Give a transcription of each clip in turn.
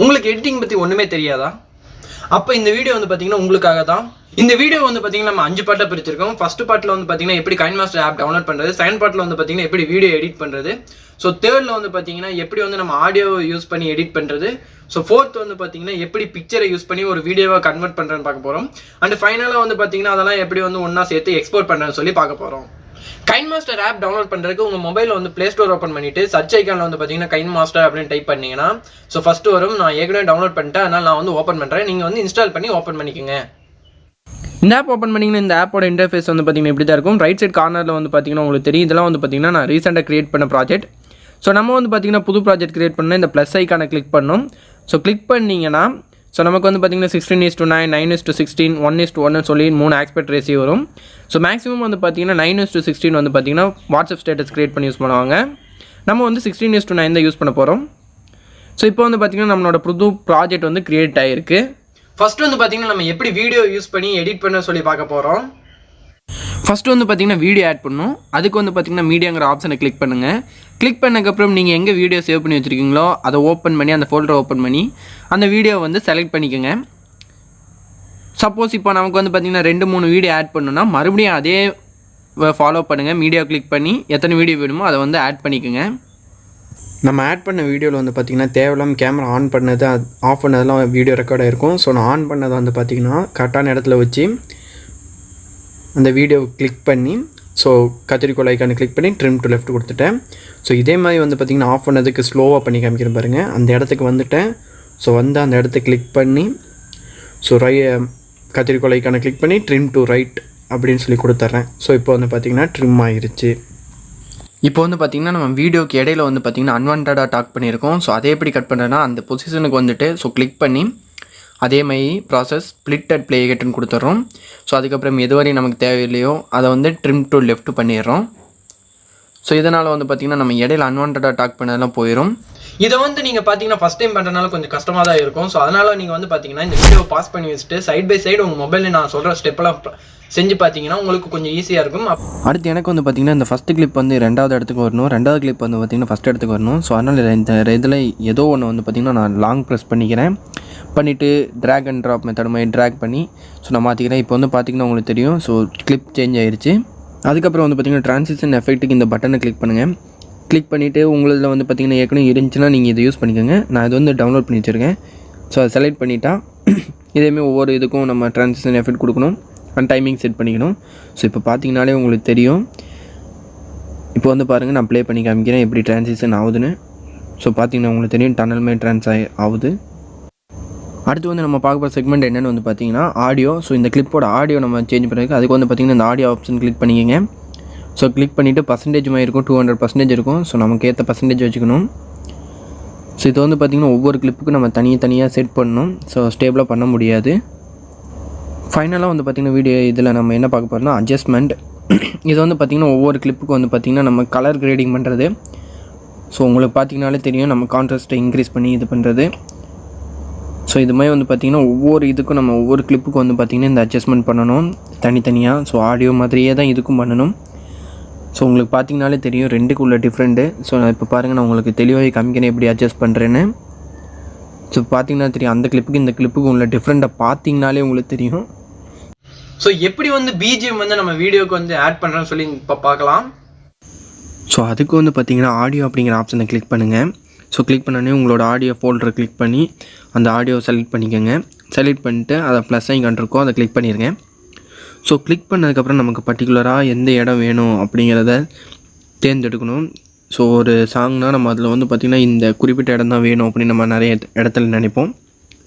உங்களுக்கு எடிட்டிங் பற்றி ஒன்றுமே தெரியாதா? அப்போ இந்த வீடியோ வந்து பார்த்தீங்கன்னா உங்களுக்காக தான். இந்த வீடியோ வந்து பார்த்தீங்கன்னா நம்ம 5 பார்ட்டாக பிரிச்சிருக்கோம். ஃபர்ஸ்ட் பார்ட்டில் வந்து பார்த்தீங்கன்னா எப்படி கைன்மாஸ்டர் ஆப் டவுன்லோட் பண்ணுறது, செகண்ட் பார்ட்டில் வந்து பார்த்தீங்கன்னா எப்படி வீடியோ எடிட் பண்ணுறது, ஸோ தேர்டில் வந்து பார்த்தீங்கன்னா எப்படி வந்து நம்ம ஆடியோ யூஸ் பண்ணி எடிட் பண்ணுறது, ஸோ ஃபோர்த் வந்து பார்த்தீங்கன்னா எப்படி பிக்சரை யூஸ் பண்ணி ஒரு வீடியோவை கன்வெர்ட் பண்ணுறதுன்னு பார்க்க போகிறோம். அண்ட் ஃபைனலாக வந்து பார்த்தீங்கன்னா அதெல்லாம் எப்படி வந்து ஒன்றா சேர்த்து எக்ஸ்போர்ட் பண்ணுறதுன்னு சொல்லி பார்க்க போகிறோம். கைன்மாஸ்டர் ஆப் டவுன்லோட் பண்ணுறதுக்கு உங்கள் மொபைலில் வந்து ப்ளே ஸ்டோர் ஓப்பன் பண்ணிவிட்டு சர்ச் ஐக்கானில் வந்து பார்த்தீங்கன்னா கைன்மாஸ்டர் அப்படின்னு டைப் பண்ணிங்கன்னா ஸோ ஃபஸ்ட்டு வரும். நான் ஏற்கனவே டவுன்லோட் பண்ணிட்டேன், அதனால் நான் வந்து ஓப்பன் பண்ணுறேன். நீங்கள் வந்து இன்ஸ்டால் பண்ணி ஓப்பன் பண்ணிக்கோங்க. இந்த ஆப் ஓப்பன் பண்ணிங்கன்னா இந்த ஆப்போட இன்டர்ஃபேஸ் வந்து பார்த்தீங்கன்னா இப்படி தான் இருக்கும். ரைட் சைட் கார்னரில் வந்து பார்த்தீங்கன்னா உங்களுக்கு தெரியும், இதெல்லாம் வந்து பார்த்தீங்கன்னா நான் ரீசெண்டாக கிரியேட் பண்ண ப்ராஜெக்ட். ஸோ நம்ம வந்து பார்த்தீங்கன்னா புது ப்ராஜெக்ட் கிரியேட் பண்ணால் இந்த ப்ளஸ் ஐக்கானை கிளிக் பண்ணணும். ஸோ கிளிக் பண்ணிங்கன்னா ஸோ நமக்கு வந்து பார்த்தீங்கன்னா 16:9, 9:16, 1:1 சொல்லி 3 ஆஸ்பெக்ட் ரேஷியோ வரும். ஸோ மேக்ஸிமம் வந்து பார்த்தீங்கன்னா 9:16 வந்து பார்த்தீங்கன்னா வாட்ஸ்அப் ஸ்டேட்டஸ் கிரியேட் பண்ணி யூஸ் பண்ணுவாங்க. நம்ம வந்து 16:9 தான் யூஸ் பண்ண போகிறோம். ஸோ இப்போ வந்து பார்த்தீங்கன்னா நம்மளோட புது ப்ராஜெக்ட் வந்து கிரியேட் ஆகிருக்கு. ஃபஸ்ட்டு வந்து பார்த்தீங்கன்னா நம்ம எப்படி வீடியோ யூஸ் பண்ணி எடிட் பண்ண சொல்லி பார்க்க போகிறோம். ஃபஸ்ட்டு வந்து பார்த்தீங்கன்னா வீடியோ ஆட் பண்ணணும். அதுக்கு வந்து பார்த்தீங்கன்னா மீடியாங்கிற ஆப்ஷனை கிளிக் பண்ணுங்கள். கிளிக் பண்ணக்கப்புறம் நீங்கள் எங்கே வீடியோ சேவ் பண்ணி வச்சுருக்கீங்களோ அதை ஓப்பன் பண்ணி அந்த ஃபோல்டரை ஓப்பன் பண்ணி அந்த வீடியோவை வந்து செலக்ட் பண்ணிக்கோங்க. சப்போஸ் இப்போ நமக்கு வந்து பார்த்திங்கன்னா 2-3 வீடியோ ஆட் பண்ணணும்னா மறுபடியும் அதே ஃபாலோ பண்ணுங்கள். மீடியா கிளிக் பண்ணி எத்தனை வீடியோ வேணுமோ அதை வந்து ஆட் பண்ணிக்கோங்க. நம்ம ஆட் பண்ண வீடியோவில் வந்து பார்த்திங்கன்னா தேவையில்லாமல் கேமரா ஆன் பண்ணது ஆஃப் பண்ணதெல்லாம் வீடியோ ரெக்கார்டாக இருக்கும். ஸோ நான் ஆன் பண்ணதை வந்து பார்த்திங்கன்னா கரெக்டான இடத்துல வச்சு அந்த வீடியோவை கிளிக் பண்ணி ஸோ கத்திரிக்கோள் ஐக்கானை கிளிக் பண்ணி ட்ரிம் டு லெஃப்ட் கொடுத்துட்டேன். ஸோ இதே மாதிரி வந்து பார்த்திங்கன்னா ஆஃப் பண்ணதுக்கு ஸ்லோவாக பண்ணி காமிக்கிறேன் பாருங்கள். அந்த இடத்துக்கு வந்துட்டேன். ஸோ வந்து அந்த இடத்த கிளிக் பண்ணி ஸோ கத்திரிக்கோள் ஐக்கானை கிளிக் பண்ணி ட்ரிம் டு ரைட் அப்படின்னு சொல்லி கொடுத்துட்றேன். ஸோ இப்போ வந்து பார்த்திங்கன்னா ட்ரிம் ஆகிருச்சு. இப்போ வந்து பார்த்திங்கன்னா நம்ம வீடியோக்கு இடையில வந்து பார்த்திங்கன்னா அன்வான்டாக டாக் பண்ணியிருக்கோம். ஸோ அதே எப்படி கட் பண்ணுறேன்னா அந்த பொசிஷனுக்கு வந்துட்டு ஸோ கிளிக் பண்ணி அதே மாதிரி ப்ராசஸ் ஸ்ப்ளிட் அட் ப்ளே கட்டுன்னு கொடுத்துட்றோம். ஸோ அதுக்கப்புறம் எதுவரை நமக்கு தேவையில்லையோ அதை வந்து ட்ரிம் டு லெஃப்ட் பண்ணிடுறோம். ஸோ இதனால் வந்து பார்த்திங்கன்னா நம்ம இடையில அன்வான்டாக டாக் பண்ணதெல்லாம் போயிடும். இதை வந்து நீங்கள் பார்த்தீங்கன்னா ஃபஸ்ட் டைம் பண்ணுறதுனால கொஞ்சம் கஷ்டமாக தான் இருக்கும். ஸோ அதனால் நீங்கள் வந்து பார்த்தீங்கன்னா இந்த வீடியோவை பாஸ் பண்ணி வச்சுட்டு சைட் பை சைடு உங்கள் மொபைலில் நான் சொல்கிற ஸ்டெப்பெல்லாம் செஞ்சு பார்த்தீங்கன்னா உங்களுக்கு கொஞ்சம் ஈஸியாக இருக்கும். அடுத்து எனக்கு வந்து பார்த்திங்கன்னா இந்த ஃபஸ்ட்டு கிளிப் வந்து 2வது இடத்துக்கு வரணும், 2வது கிளிப் வந்து பார்த்திங்கன்னா ஃபஸ்ட் இடத்துக்கு வரணும். ஸோ அதனால் இந்த இதில் ஏதோ ஒன்று வந்து பார்த்திங்கன்னா நான் லாங் ப்ரெஸ் பண்ணிக்கிறேன். பண்ணிவிட்டு ட்ராக் அண்ட் ட்ராப் மெத்தட் மாதிரி ட்ராக் பண்ணி ஸோ நான் மாற்றிக்கிறேன். இப்போ வந்து பார்த்திங்கன்னா உங்களுக்கு தெரியும் ஸோ கிளிப் சேஞ்ச் ஆயிடுச்சு. அதுக்கப்புறம் வந்து பார்த்திங்கன்னா ட்ரான்சிஷன் எஃபெக்ட்டுக்கு இந்த பட்டனை கிளிக் பண்ணுங்கள். கிளிக் பண்ணிவிட்டு உங்களில் வந்து பார்த்திங்கன்னா ஏற்கனவே இருந்துச்சுன்னா நீங்கள் இதை யூஸ் பண்ணிக்கோங்க. நான் இது வந்து டவுன்லோட் பண்ணி வச்சுருக்கேன். ஸோ அதை செலக்ட் பண்ணிட்டா இதேமாரி ஒவ்வொரு இதுக்கும் நம்ம ட்ரான்சிஷன் எஃபெக்ட் கொடுக்கணும் அண்ட் டைமிங் செட் பண்ணிக்கணும். ஸோ இப்போ பார்த்திங்கனாலே உங்களுக்கு தெரியும். இப்போ வந்து பாருங்கள் நான் ப்ளே பண்ணி காமிக்கிறேன் எப்படி ட்ரான்சிஷன் ஆகுதுன்னு. ஸோ பார்த்திங்கன்னா உங்களுக்கு தெரியும் டனல் மாதிரி ஆகுது. அடுத்து வந்து நம்ம பார்க்க போகிற செக்மெண்ட் என்னென்னு வந்து பார்த்திங்கன்னா ஆடியோ. ஸோ இந்த கிளிப்போட ஆடியோ நம்ம சேஞ்ச் பண்ணுறதுக்கு அதுக்கு வந்து பார்த்திங்கன்னா இந்த ஆடியோ ஆப்ஷன் கிளிக் பண்ணிக்கோங்க. ஸோ கிளிக் பண்ணிவிட்டு பர்சன்டேஜ் மாதிரி இருக்கும், 200% இருக்கும். ஸோ நமக்கு ஏற்ற பர்சன்டேஜ் வச்சுக்கணும். ஸோ இது வந்து பார்த்திங்கன்னா ஒவ்வொரு கிளிப்புக்கும் நம்ம தனியாக செட் பண்ணணும். ஸோ ஸ்டேபிளாக பண்ண முடியாது. ஃபைனலாக வந்து பார்த்திங்கன்னா வீடியோ இதில் நம்ம என்ன பார்க்க போகிறோம்னா அட்ஜஸ்ட்மெண்ட். இது வந்து பார்த்திங்கன்னா ஒவ்வொரு கிளிப்புக்கும் வந்து பார்த்திங்கன்னா நம்ம கலர் கிரேடிங் பண்ணுறது. ஸோ உங்களுக்கு பார்த்திங்கனாலே தெரியும் நம்ம கான்ட்ராஸ்ட்டை இன்க்ரீஸ் பண்ணி இது பண்ணுறது. ஸோ இது மாதிரி வந்து பார்த்திங்கன்னா ஒவ்வொரு இதுக்கும் நம்ம ஒவ்வொரு கிளிப்புக்கும் வந்து பார்த்திங்கன்னா இந்த அட்ஜஸ்ட்மெண்ட் பண்ணணும் தனித்தனியாக. ஸோ ஆடியோ மாதிரியே தான் இதுக்கும் பண்ணணும். ஸோ உங்களுக்கு பார்த்திங்கனாலே தெரியும் ரெண்டுக்கு உள்ள டிஃப்ரெண்ட்டு. ஸோ நான் இப்போ பாருங்கள் நான் உங்களுக்கு தெளிவாக காமிக்கிறேன் எப்படி அட்ஜஸ்ட் பண்ணுறேன்னு. ஸோ பார்த்திங்கன்னா தெரியும் அந்த கிளிப்புக்கு இந்த கிளிப்புக்கு உள்ள டிஃப்ரெண்ட்டை பார்த்திங்கனாலே உங்களுக்கு தெரியும். ஸோ எப்படி வந்து பிஜிஎம் வந்து நம்ம வீடியோக்கு வந்து ஆட் பண்ணுறோன்னு சொல்லி இப்போ பார்க்கலாம். ஸோ அதுக்கு வந்து பார்த்திங்கன்னா ஆடியோ அப்படிங்கிற ஆப்ஷனை கிளிக் பண்ணுங்கள். ஸோ கிளிக் பண்ணோடனே உங்களோட ஆடியோ ஃபோல்டரை கிளிக் பண்ணி அந்த ஆடியோவை செலக்ட் பண்ணிக்கோங்க. செலக்ட் பண்ணிட்டு அதை ப்ளஸ் ஐக்கான் இருக்கோ அதை கிளிக் பண்ணிடுங்க. ஸோ கிளிக் பண்ணதுக்கப்புறம் நமக்கு பர்டிகுலராக எந்த இடம் வேணும் அப்படிங்கிறத தேர்ந்தெடுக்கணும். ஸோ ஒரு சாங்னால் நம்ம அதில் வந்து பார்த்திங்கன்னா இந்த குறிப்பிட்ட இடம் தான் வேணும் அப்படின்னு நம்ம நிறைய இடத்துல நினைப்போம்.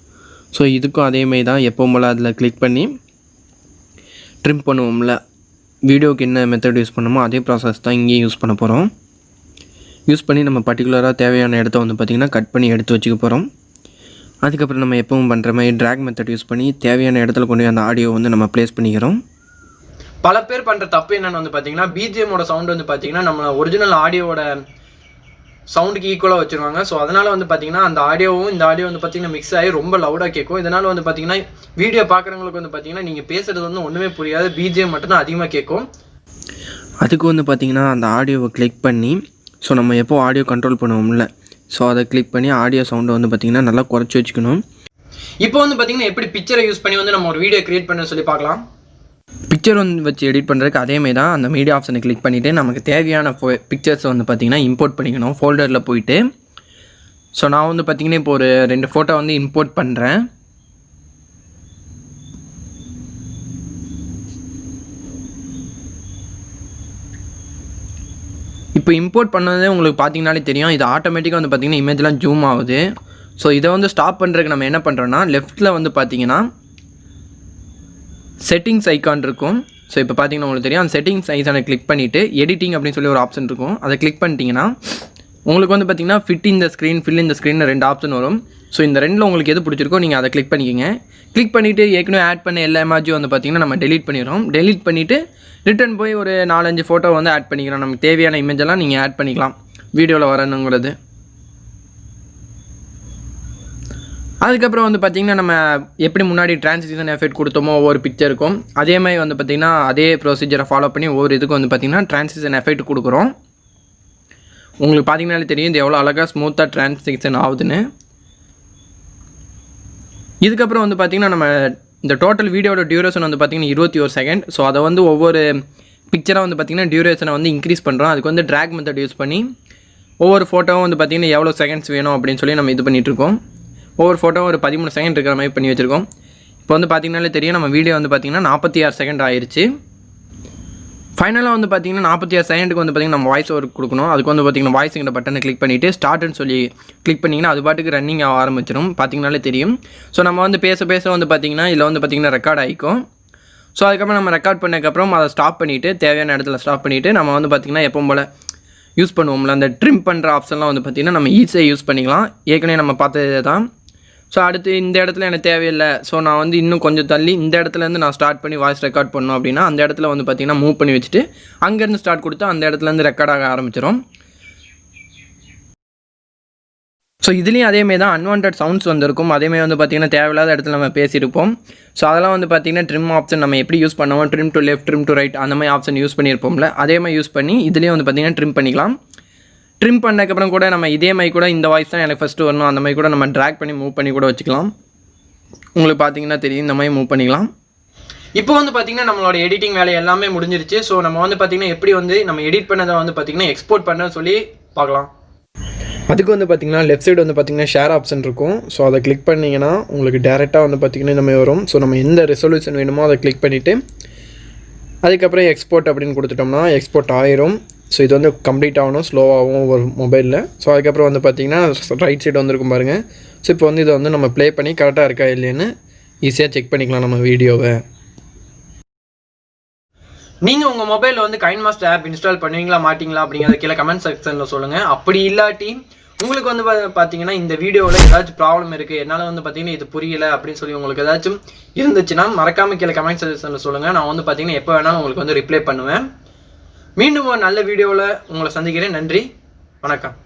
ஸோ இதுக்கும் அதேமாதிரி தான் எப்போவும் போல் அதில் கிளிக் பண்ணி ட்ரிம் பண்ணுவோம்ல, வீடியோக்கு என்ன மெத்தட் யூஸ் பண்ணணுமோ அதே ப்ராசஸ் தான் இங்கேயும் யூஸ் பண்ண போகிறோம். யூஸ் பண்ணி நம்ம பர்டிகுலராக தேவையான இடத்த வந்து பார்த்திங்கன்னா கட் பண்ணி எடுத்து வச்சுக்க போகிறோம். அதுக்கப்புறம் நம்ம எப்பவும் பண்ணுற மாதிரி ட்ராக் மெத்தட் யூஸ் பண்ணி தேவையான இடத்துல கொண்டு போய் அந்த ஆடியோ வந்து நம்ம ப்ளேஸ் பண்ணிக்கிறோம். பல பேர் பண்ணுற தப்பு என்னென்னு வந்து பார்த்திங்கன்னா பிஜிஎம்மோட சவுண்டு வந்து பார்த்திங்கன்னா நம்ம ஒரிஜினல் ஆடியோவோட சவுண்டுக்கு ஈக்குவலாக வச்சுருவாங்க. ஸோ அதனால் வந்து பார்த்திங்கன்னா அந்த ஆடியோவும் இந்த ஆடியோ வந்து பார்த்திங்கன்னா மிக்ஸ் ஆகி ரொம்ப லவுடாக கேட்கும். இதனால் வந்து பார்த்திங்கன்னா வீடியோ பார்க்குறவங்களுக்கு வந்து பார்த்திங்கன்னா நீங்கள் பேசுகிறது வந்து ஒன்றுமே புரியாது, பிஜிஎம் மட்டும்தான் அதிகமாக கேட்கும். அதுக்கு வந்து பார்த்திங்கன்னா அந்த ஆடியோவை கிளிக் பண்ணி ஸோ நம்ம எப்போ ஆடியோ கண்ட்ரோல் பண்ணுவோம்ல ஸோ அதை கிளிக் பண்ணி ஆடியோ சவுண்டை வந்து பார்த்திங்கன்னா நல்லா குறைச்சி வச்சுக்கணும். இப்போ வந்து பார்த்திங்கன்னா எப்படி பிக்சரை யூஸ் பண்ணி வந்து நம்ம ஒரு வீடியோ க்ரியேட் பண்ண சொல்லி பார்க்கலாம். பிக்சர் வந்து வச்சு எடிட் பண்ணுறதுக்கு அதேமாதிரி தான் அந்த மீடியா ஆப்ஷனை கிளிக் பண்ணிவிட்டு நமக்கு தேவையான பிக்சர்ஸை வந்து பார்த்திங்கன்னா இம்போர்ட் பண்ணிக்கணும். ஃபோல்டரில் போயிட்டு ஸோ நான் வந்து பார்த்திங்கன்னா இப்போ ஒரு 2 ஃபோட்டோ வந்து இம்போர்ட் பண்ணுறேன். இப்போ இம்போர்ட் பண்ணதே உங்களுக்கு பார்த்தீங்கனாலே தெரியும். இது ஆட்டோமேட்டிக்காக வந்து பார்த்திங்கன்னா இமேஜ்லாம் ஜூம் ஆகுது. ஸோ இதை வந்து ஸ்டாப் பண்ணுறதுக்கு நம்ம என்ன பண்ணுறோன்னா லெஃப்ட்டில் வந்து பார்த்திங்கன்னா செட்டிங்ஸ் ஐக்கான் இருக்கும். ஸோ இப்போ பார்த்தீங்கன்னா உங்களுக்கு தெரியும். அந்த செட்டிங்ஸ் ஐக்கானை கிளிக் பண்ணிவிட்டு எடிட்டிங் அப்படின்னு சொல்லி ஒரு ஆப்ஷன் இருக்கும். அதை கிளிக் பண்ணிட்டீங்கன்னா உங்களுக்கு வந்து பார்த்திங்கன்னா ஃபிட் இந்த ஸ்க்ரீன் ஃபில் இந்த ஸ்க்ரீன் 2 ஆப்ஷன் வரும். ஸோ இந்த 2ல் உங்களுக்கு எது பிடிச்சிருக்கோ நீங்கள் அதை கிளிக் பண்ணிக்கோங்க. கிளிக் பண்ணிவிட்டு ஏற்கனவே ஆட் பண்ண எல்லா இமேஜும் வந்து பார்த்திங்கன்னா நம்ம டெலீட் பண்ணிடுறோம். டெலீட் பண்ணிவிட்டு ரிட்டன் போய் ஒரு 4-5 ஃபோட்டோ வந்து ஆட் பண்ணிக்கிறோம். நமக்கு தேவையான இமேஜெல்லாம் நீங்கள் ஆட் பண்ணிக்கலாம் வீடியோவில் வரணுங்கிறது. அதுக்கப்புறம் வந்து பார்த்திங்கன்னா நம்ம எப்படி முன்னாடி ட்ரான்சிஷன் எஃபெக்ட் கொடுத்தோமோ ஒவ்வொரு பிக்சருக்கும் அதே மாதிரி வந்து பார்த்திங்கன்னா அதே ப்ரொசீஜரை ஃபாலோ பண்ணி ஒவ்வொரு இதுக்கும் வந்து பார்த்திங்கன்னா ட்ரான்சிஷன் எஃபெக்ட் கொடுக்குறோம். உங்களுக்கு பார்த்திங்கனாலே தெரியும் இது எவ்வளோ அழகாக ஸ்மூத்தாக ட்ரான்சிஷன் ஆகுதுன்னு. இதுக்கப்புறம் வந்து பார்த்திங்கன்னா நம்ம இந்த டோட்டல் வீடியோட டியூரேஷன் வந்து பார்த்திங்கன்னா 21 செகண்ட். ஸோ அதை வந்து ஒவ்வொரு பிக்சராக வந்து பார்த்திங்கன்னா டியூரேஷனை வந்து இன்க்ரீஸ் பண்ணுறோம். அதுக்கு வந்து ட்ராக் மெத்தட் யூஸ் பண்ணி ஒவ்வொரு ஃபோட்டோவும் வந்து பார்த்திங்கன்னா எவ்வளோ செகண்ட்ஸ் வேணும் அப்படின்னு சொல்லி நம்ம இது பண்ணிகிட்ருக்கோம். ஒவ்வொரு ஃபோட்டோ ஒரு 13 செகண்ட் இருக்கிற மாதிரி பண்ணி வச்சுருக்கோம். இப்போ வந்து பார்த்திங்கனாலே தெரியும் நம்ம வீடியோ வந்து பார்த்திங்கன்னா 46 செகண்ட் ஆயிடுச்சு. ஃபைனலாக வந்து பார்த்திங்கன்னா 46 செகண்டுக்கு வந்து பார்த்திங்கன்னா நம்ம வாய்ஸ் ஓவர் கொடுக்கணும். அதுக்கு வந்து பார்த்திங்கன்னா வாய்ஸுங்கிற பட்டனை கிளிக் பண்ணிவிட்டு ஸ்டார்ட்னு சொல்லி கிளிக் பண்ணிங்கன்னா அது பாட்டுக்கு ரன்னிங் ஆக ஆரம்பிச்சிடும். பார்த்திங்கனாலே தெரியும். ஸோ நம்ம வந்து பேச வந்து பார்த்திங்கன்னா இதில் வந்து பார்த்திங்கன்னா ரெக்கார்ட் ஆகிக்கும். ஸோ அதுக்கப்புறம் நம்ம ரெக்கார்ட் பண்ணதுக்கப்புறம் அதை ஸ்டாப் பண்ணிவிட்டு தேவையான இடத்துல ஸ்டாப் பண்ணிவிட்டு நம்ம வந்து பார்த்திங்கன்னா எப்பவும் போல் யூஸ் பண்ணுவோம்ல அந்த ட்ரிம் பண்ணுற ஆப்ஷன்லாம் வந்து பார்த்திங்கன்னா நம்ம ஈஸியாக யூஸ் பண்ணிக்கலாம். ஏற்கனவே நம்ம பார்த்தது தான். ஸோ அடுத்து இந்த இடத்துல எனக்கு தேவையில்லை. ஸோ நான் வந்து இன்னும் கொஞ்சம் தள்ளி இந்த இடத்துலேருந்து நான் ஸ்டார்ட் பண்ணி வாய்ஸ் ரெக்கார்ட் பண்ணணும் அப்படின்னா அந்த இடத்துல வந்து பார்த்திங்கன்னா மூவ் பண்ணி வச்சுட்டு அங்கேருந்து ஸ்டார்ட் கொடுத்து அந்த இடத்துலேருந்து ரெக்கார்ட் ஆக ஆரம்பிச்சிடும். ஸோ இதுலேயும் அதேமாதிரி தான் அன்வான்ட் சவுண்ட்ஸ் வந்துருக்கும். அதேமாதிரி வந்து பார்த்திங்கன்னா தேவையில்லாத இடத்துல நம்ம பேசியிருப்போம். ஸோ அதெல்லாம் வந்து பார்த்திங்கன்னா ட்ரிம் ஆப்ஷன் நம்ம எப்படி யூஸ் பண்ணுவோம் trim to left trim to right அந்த மாதிரி ஆப்ஷன் யூஸ் பண்ணியிருப்போம்ல அதே மாதிரி யூஸ் பண்ணி இதுலேயும் வந்து பார்த்திங்கன்னா ட்ரிம் பண்ணிக்கலாம். ட்ரிம் பண்ணதுக்கப்புறம் கூட நம்ம இதே மாதிரி கூட இந்த வாய்ஸ் தான் எனக்கு ஃபஸ்ட்டு வரணும் அந்த மாதிரி கூட நம்ம ட்ராக் பண்ணி மூவ் பண்ணி கூட வச்சுக்கலாம். உங்களுக்கு பார்த்தீங்கன்னா தெரியும் இந்த மாதிரி மூவ் பண்ணிக்கலாம். இப்போ வந்து பார்த்திங்கன்னா நம்மளோட எடிட்டிங் வேலை எல்லாமே முடிஞ்சிருச்சு. ஸோ நம்ம வந்து பார்த்திங்கன்னா எப்படி வந்து நம்ம எடிட் பண்ணதை வந்து பார்த்திங்கன்னா எக்ஸ்போர்ட் பண்ண சொல்லி பார்க்கலாம். அதுக்கு வந்து பார்த்திங்கன்னா லெஃப்ட் சைடு வந்து பார்த்திங்கன்னா ஷேர் ஆப்ஷன் இருக்கும். ஸோ அதை கிளிக் பண்ணிங்கன்னா உங்களுக்கு டேரெக்டாக வந்து பார்த்திங்கன்னா இந்த மாதிரி வரும். ஸோ நம்ம எந்த ரெசல்யூஷன் வேணுமோ அதை கிளிக் பண்ணிவிட்டு அதுக்கப்புறம் எக்ஸ்போர்ட் அப்படின்னு கொடுத்துட்டோம்னா எக்ஸ்போர்ட் ஆயிரும். ஸோ இது வந்து கம்ப்ளீட் ஆகணும் ஸ்லோவாகவும் ஒரு மொபைலில். ஸோ அதுக்கப்புறம் வந்து பார்த்திங்கன்னா ரைட் சைடு வந்துருக்கும் பாருங்கள். ஸோ இப்போ வந்து இதை வந்து நம்ம ப்ளே பண்ணி கரெக்டாக இருக்கா இல்லைன்னு ஈஸியாக செக் பண்ணிக்கலாம் நம்ம வீடியோவை. நீங்கள் உங்கள் மொபைலில் வந்து கைன்மாஸ்டர் ஆப் இன்ஸ்டால் பண்ணுவீங்களா மாட்டிங்களா அப்படிங்கிறத கீழே கமெண்ட் செக்ஷனில் சொல்லுங்கள். அப்படி இல்லாட்டி உங்களுக்கு வந்து பார்த்தீங்கன்னா இந்த வீடியோவில் ஏதாச்சும் ப்ராப்ளம் இருக்குது என்னால் வந்து பார்த்தீங்கன்னா இது புரியலை அப்படின்னு சொல்லி உங்களுக்கு ஏதாச்சும் இருந்துச்சுன்னா மறக்காமல் கீழே கமெண்ட் செக்ஷனில் சொல்லுங்கள். நான் வந்து பார்த்தீங்கன்னா எப்போ வேணாலும் உங்களுக்கு வந்து ரிப்ளை பண்ணுவேன். மீண்டும் ஒரு நல்ல வீடியோவில் உங்களை சந்திக்கிறேன். நன்றி, வணக்கம்.